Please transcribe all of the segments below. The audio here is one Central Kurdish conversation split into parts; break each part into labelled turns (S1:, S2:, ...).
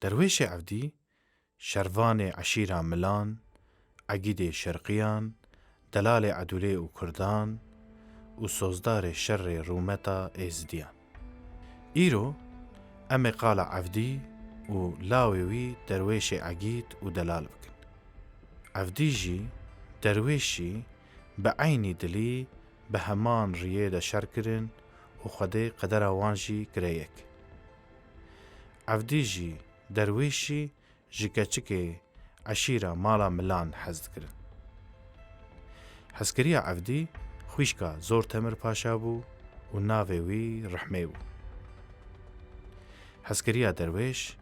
S1: دروێشê Evdî şervanê eşîra Milan, egîdê şerqiyan, delalê Edûlê û Kurdan û sozdarê şerrê Rûmeta Êzidiyan. Îro em ê qala Evdî û lawê wî derwêşê egîd û delal bikin. Evdî jî derwêşî bi eynî dilî bi heman riyê de şer kirin û Xwedê qedera wan jî kire yek. Evdî jî derwêşî ji keçikê eşîra mala Milan hez dikirin. Hezkiriya Evdî xwîşka Zor Temir Paşa bû û navê wî Rihmê bû. Hezkiriya derwêş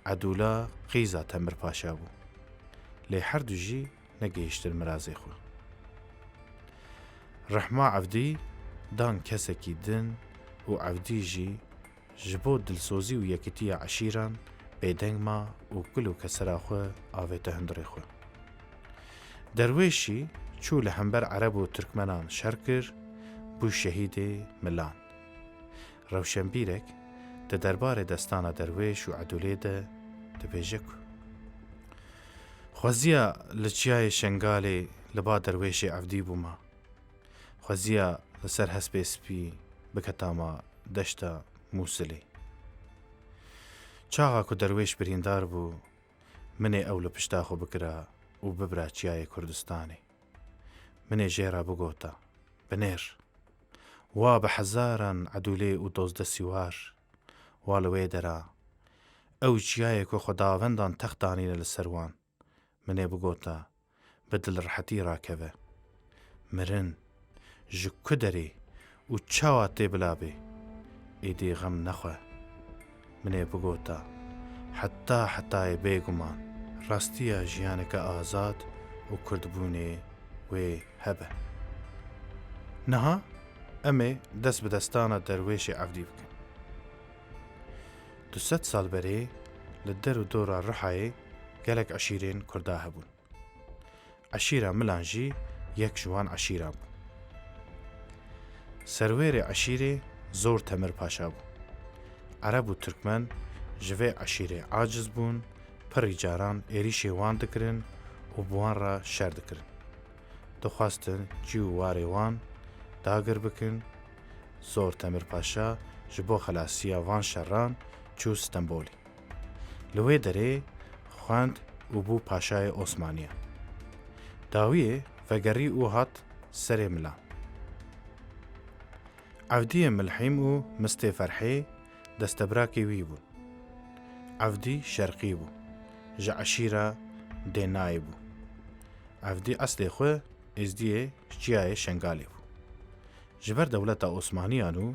S1: Edûla qîza Temir Paşa bû. Lê her du jî negihîştin mirazê xwe. Rihma Evdî dan kesekî din û Evdî jî ji bo dilsozî û yekîtiya eşîran bêdeng ma û kul û kesera xwe avête hundirê xwe. Derwêşî çû li hember Ereb û Tirkmenan şer kir, bû şehîdê Milan. Rewşenbîrek di derbarê destana derwêş û Edûlê de dibêje ku xweziya li çiyayê Şengalê li ba derwêşê Evdî bûma. Xweziya li ser hespê spî biketama deşta Mûsilê. Çaxa ku derwêş birîndar bû, minê ew li pişta xwe bikira û bibira çiyayê Kurdistanê. Minê jêra bigota, binêr. Wa bi hezaran Edûlê û 12 sîwar, wa li wê dera. Ew çiyayê ku xwedawendan text danîne li ser wan. Minê bigota, bi dilrihetî rakeve. Mirin, ji ku derê û çawa tê bilabê, êdî xem nexwe. Minê bigota, heta hetayê bêguman, rastiya jiyaneke azad û kurdbûnê wê hebe. Niha em ê dest bi destana derwêşê Evdî bikin. 200 sal berê li der û dora Rihayê gelek eşîrên Kurda hebûn. Eşîra Milan jî yek ji wan eşîran bû. Serwêrê eşîrê Zor Temir Paşa bû. Ereb û Tirkmen ji vê eşîrê aciz bûn, pirî caran êrişê wan dikirin û bi wan re şer dikirin. Dixwastin cî û warê wan dagir bikin. Zor Temir Paşa ji bo xelasiya van şerran çû Stenbolê. Li wê derê xwend û bû Paşayê Osmaniyan. Dawiyê vegerî û hat serê Milan. Evdiyê Milhîm û Mistê Ferhê destebrakê wî bûn. Evdî şerqî bû, ji eşîra Dênayê bû. Evdî eslê xwe êzdiyê çiyayê Şengalê bû. Ji ber dewleta Osmaniyan û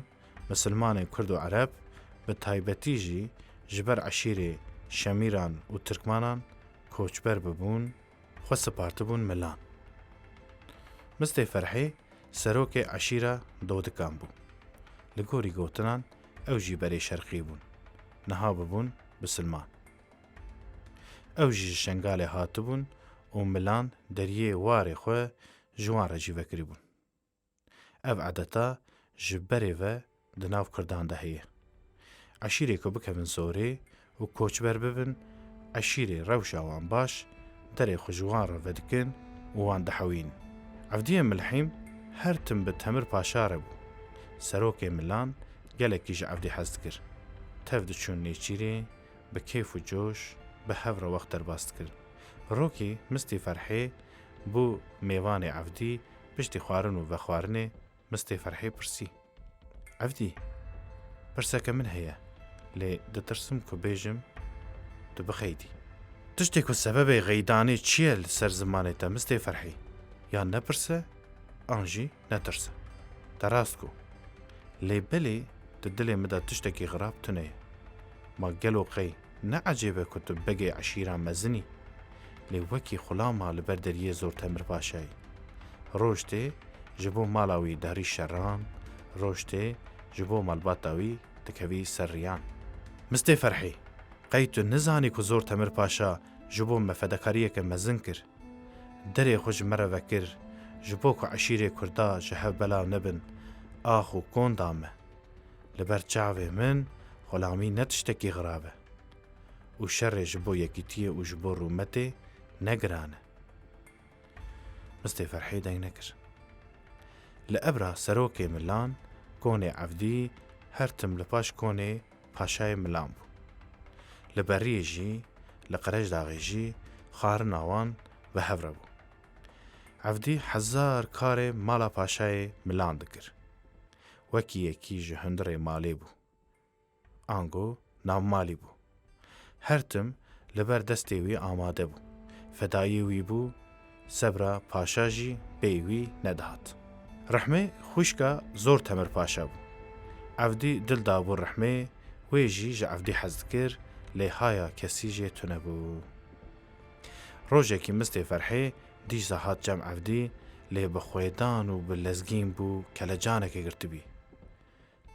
S1: misilmanên Kurd û Ereb, bi taybetî jî ji ber eşîrê Şemîran û Tirkmanan koçber bibûn, xwe sipartibûn Milan. Mistê Ferhê serokê eşîra Dodikan bû. Li gorî gotinan ew jî berê şerqî bûn. Niha bibûn bisilman. Ew jî ji Şengalê hatibûn û Milan deriyê warê xwe ji wan re jî vekirîbûn. Ev edeta ji berê ve di nav Kurdan de heye. Eşîrê ku bikevin zorê û koçber bibin, eşîrê rewşa wan baş, derê xwe ji wan re vedikin û wan dihewînin. Evdiyê Milhîm her tim bi Temir Paşa re bû. Serokê Milan gelekî ji Evdî hez dikir. Tev diçûn nêçîrê, bi kêf û coş, bi hev re wext derbas dikirin. Rokî Mistê Ferhê bû mêvanê Evdî, piştî xwarin û vexwarinê Mistê Ferhê pirsî: Evdî, pirseke min heye, lê ditirsim ku bêjim tu bixeydî. Tiştê ku sebebê xeydanê çi ye li ser zimanê te Mistê Ferhê? Yan nepirse, an jî netirse. Te rast ku. Lê belê di dilê me de tiştekî xirab tune ye. Ma gelo qey ne ecêbe ku tu begê eşîran mezinî, lê wekî xulama li ber deriyê Zor Temir Paşayê. Roj tê ji bo mala wî derî şerran, roj tê ji bo malbata wî dikevî ser riyan. Mistê Ferhê, qey tu nizanî ku Zor Temir Paşa ji bo me fedakariyeke mezin kir. Derê xwe ji me re vekir, ji bo ku eşîrê Kurda ji hev belav nebin, ax û konda me. Li ber çavê min xulamî ne tiştekî xirab e. و شر جبو یکیتیه و جبو رومته نگرانه. مستی فرحی دنگ نکر. لعبرا سروک ملان کونه عفدی هر تم لپاش کونه پاشای ملان بو. لبری جی لقرج داغی جی خار ناوان و هفره بو. عفدی 1000 کار مالا پاشای ملان دکر. وکی یکی جهندر مالی بو. آنگو نام مالی بو. هر تم لبر دستی وی آماده بو. فدایی وی بو سبرا پاشا جی بیوی ندهات. رحمه خوشکا زور تمر پاشا بو. عفدی دل دابو رحمه ویجی جا عفدی حزد کر لیهایا کسی جی تونه بو. روژه کی مستی فرحه دیج زهات جمع عفدی لی بخویدان و بلزگین بو کلجانه که گرتی بی.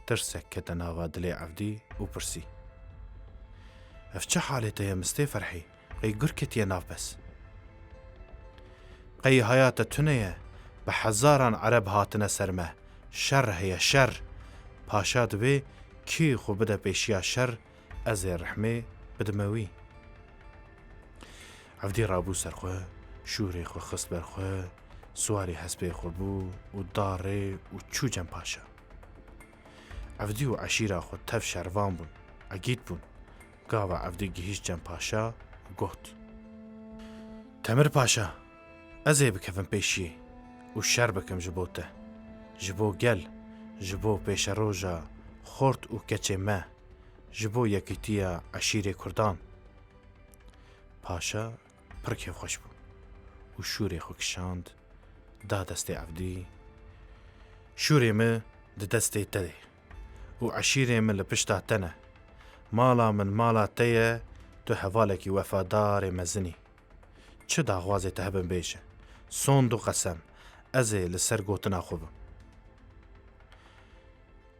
S1: ترسک که تناوا دلی عفدی و پرسی. اف چه حالته یا مستی فرحی؟ قی گرکتی ناف بس. قی حیات تونه به 1000 عرب هاتنه سرمه. شر هیا شر. پاشا دوی کی خو بده پیشیا شر از رحمه بدموی. عفدی رابو سرخوه شوری خو خست برخوه سواری حسبه خو بو و داره و چو جم پاشا. عفدی و عشیره خو تف شروان بون اگید بون. گاوا عفدی گهیش جم پاشا و گوت تمر پاشا ازی بکفن پیشی و شر بکم جبوته جبو گل جبو پیش روژا خورد و کچه ما جبو یکیتیا عشیر کردان. پاشا پرکیف خوش بو و شوری خو کشاند دا دستی عفدی. شوری ما ده دستی تده و عشیری من لپشتا تنه. مالا من مالا تیه تو حوالکی وفادار مزنی. چه داغوازی تهبن بیشه سوند و قسم ازی لسر گوتنا خوبم.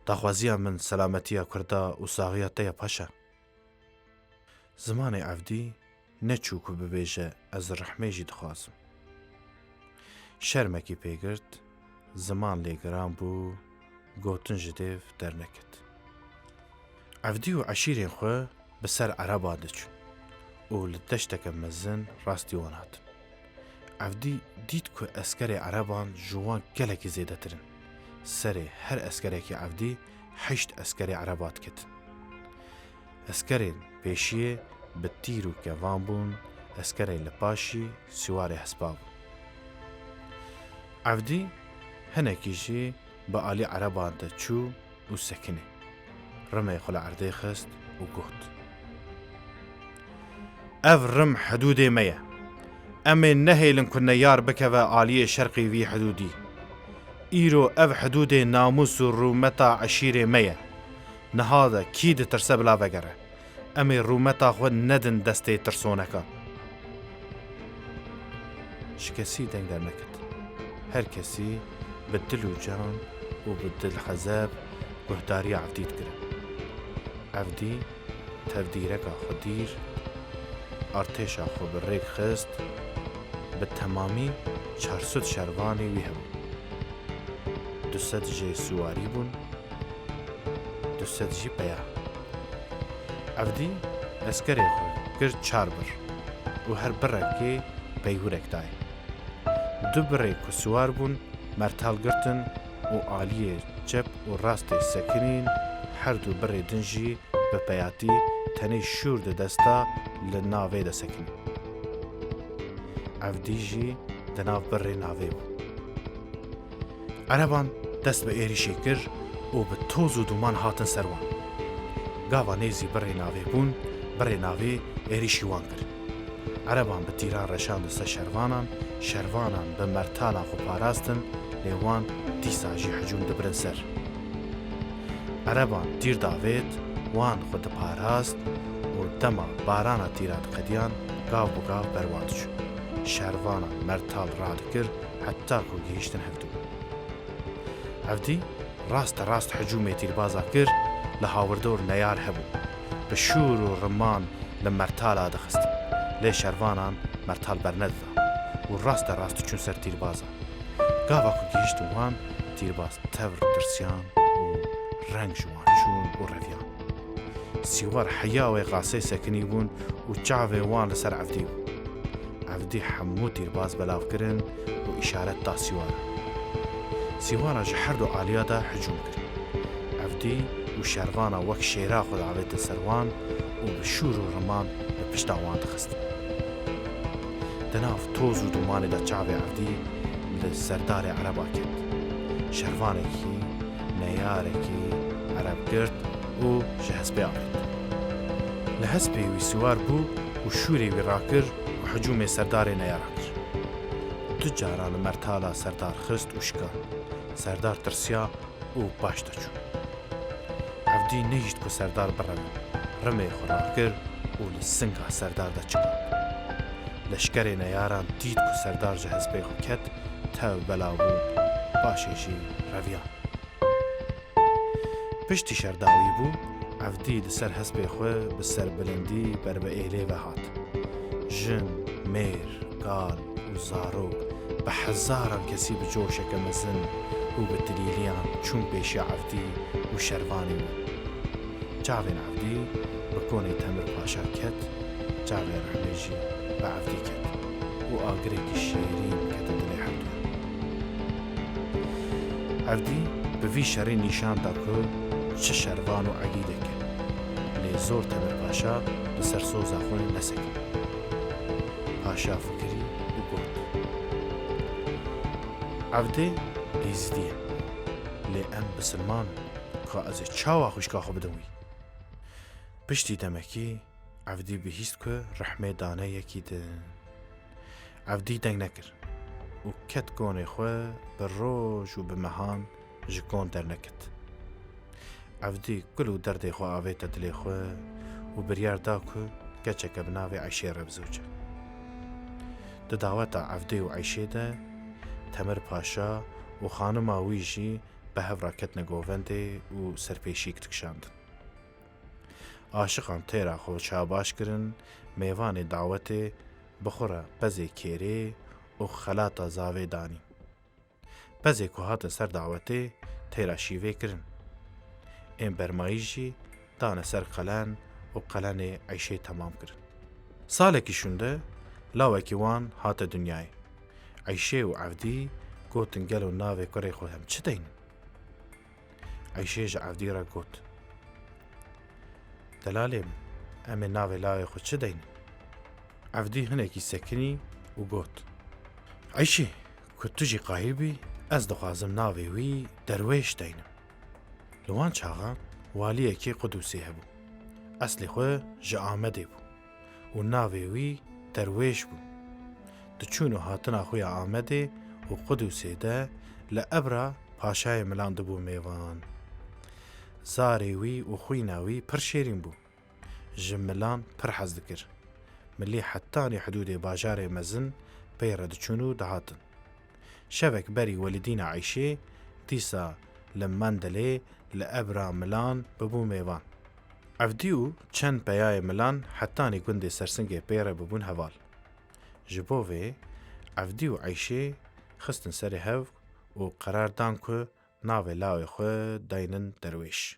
S1: داغوازی من سلامتی کرده و ساغیات تیه پاشا. زمان عفدی نچوکو ببیشه از رحمه جی دخوازم. شرمکی پیگرد زمان لیگرام بو گوتن جدیف در نکد. عفدی و عشیرین خواه بسر عربا دچون و لدشتک مزن راستی وانات. عفدی دید که اسکر عربان جوان گلکی زیده ترن. سر هر اسکره که عفدی 8 اسکر عربات کتن. اسکرین پیشیه به تیر و کوان بون اسکرین لپاشی سوار حسباب. عفدی هنکیشی با آلی عربان ده چو و سکنه. رمي خلا عرضي خست وقهت. اف رم حدودي مية. امي نهي لنكنا يار بكفا آلية شرقي في حدودي. ايرو اف حدودي ناموس رومتا عشيري مية. نهادا كيد ترسب لا وگره. امي رومتا خو ندن دستي ترسونكا. شكسي دنگ در نكت. هر كسي بدلو جان و بدل خزاب گهداری عفدی کرد. عفدی تفدیرکا خدیر ارتشا خو بریک خست به تمامی 400 شروانی وی هبون. 200 جی سواری بون 200 جی پیا. عفدی اسکری خو کرد 4 بر و هر برکی پیهورک دای. 2 برک سوار بون مرتال گرتن و آلیه جب و راست سکنین هر دو بر دنجی به پیاتی تنی شور ده دستا لناوه ده سکن. عفدی جی دناو بر ناوه بو. عربان دست به ایریشی کر و به توز و دومان هاتن سروان. گاوا نیزی بر ناوه بون بر ناوه ایریشی وان کر. عربان به تیران رشان دستا شروانان به مرتالا خو پاراستن لیوان دیسا جی حجوم دبرن سر. عربان تیر داوید وان خود پاراست و دما بارانا تیرات قدیان گاو بگاو برواد شو. شروانان مرتال راد کر حتی که گیشتن هفدو. عفدی راست حجوم تیربازا کر لهاوردور نیار هبو. به شور و رمان لمرتال آدخست. لی شروانان مرتال برند دا و راست چون سر تیربازا. گاوا که گیشت وان تیرباز تور درسیان و رنگ جوان چون و رویان. سیوار حیاوی قاسه سکنی بون و چاوی وان لسر عفدی بون. عفدی حمو تیرباز بلاو کرن و اشارت دا سیوارا. سیوارا جهر دو آلیا دا حجوم کرن. عفدی و شروانا وک شیرا خود عویت سروان و بشور و رمان بپشتا وان دخست. دناف توز و دومانی دا چاوی عفدی لسردار عربا کرد. شروانێکی نەیارێکی عەرەب گرت و ji hespê avêt. Li hespê wî sîwar bû û şûrê wî rakir û hicûmê serdarê neyara kir. Du caran li mertala serdar xist û şika. Serdar tirsiya û baş da çû. Evdî nehîşt ku serdar bireve. Rimê xwe rakir û li singa serdar da çiqand. Leşkerê neyaran dît ku serdar ji hespê xwe ket, tev belav bû. Başê jî reviyan. Piştî şerdawî bû, Evdî li ser hespê xwe bi serbilindî ber bi êlê ve hat. Jin, mêr, gal û zarok bi hezaran kesî bi coşeke mezin û bi dilîliyan çûn pêşiya Evdî û şervanê we. Çavên Evdî bi konê Temir Paşa ket, çavên Rihmê jî bi Evdî ket û agirêkî şêrîn kete dilê hemdû. Evdî bi vî şerê nîşan da ku çi şervan û egîdeke. Lê zor Temir Paşa li ser soza xwe nesekir. Paşa fikirî û got: Evdê êzîdî ye. Lê em bisilman ka ez ê çawa xwîşka xwe bidim wî. Piştî demekî Evdî bihîst ku Rihmê daneyekî din. Evdî deng nekir û ket konê xwe bi roj û bi mehan ji kon derneket. Evdî gul û derdê xwe avête dilê xwe û biryar da ku keçeke bi navê Eyşê re bizûce. Di daweta Evdê û Eyşê de Temir Paşa û xanima wî jî bi hev re ketine govendê û serpêşîk dikişandin. Aşiqan têra xwe çabaş kirin, mêvanê dawetê bixure pezê kêrê û xelata zavê danî. Pezê ku hate ser dawetê têra şîvê kirin. Ên bermayî jî dane ser qelen û qelenê Eyşê temam kirin. Salekî şûnde lawekî wan hate dunyayê. Eyşê û Evdî gotin gelo navê kurê xwe hem çi deynin? Eyşê ji Evdî re got: Delalê min, em ê navê lawê xwe çi deynin? Evdî hinekî sekinî û got: Eyşê, ku tu jî qahil bî, ez dixwazim navê wî Derwêş deynim. Li wan çaxan waliyekî Qudusê hebû. Eslê xwe ji Amedê bû û navê wî Derwêş bû. Diçûn û hatina xwe ya Amedê û Qudusê de li ebra Paşayê Milan dibû mêvan. Zarê wî û xwîna wî pir şêrîn bû. Ji Milan pir hez dikir. Milî hettanê hidûdê bajarê mezin pê re diçûn û dihatin. Şevek berî Welîdîna Eyşê dîsa li Mendelê li ebra Milan bibû mêvan. Evdî û çend peyayê Milan hettanê gundê sersingê pê re bibûn heval. Ji bo vê Evdî û Eyşê xistin serê hev û qerar dan ku navê lawê xwe deynin Derwêş.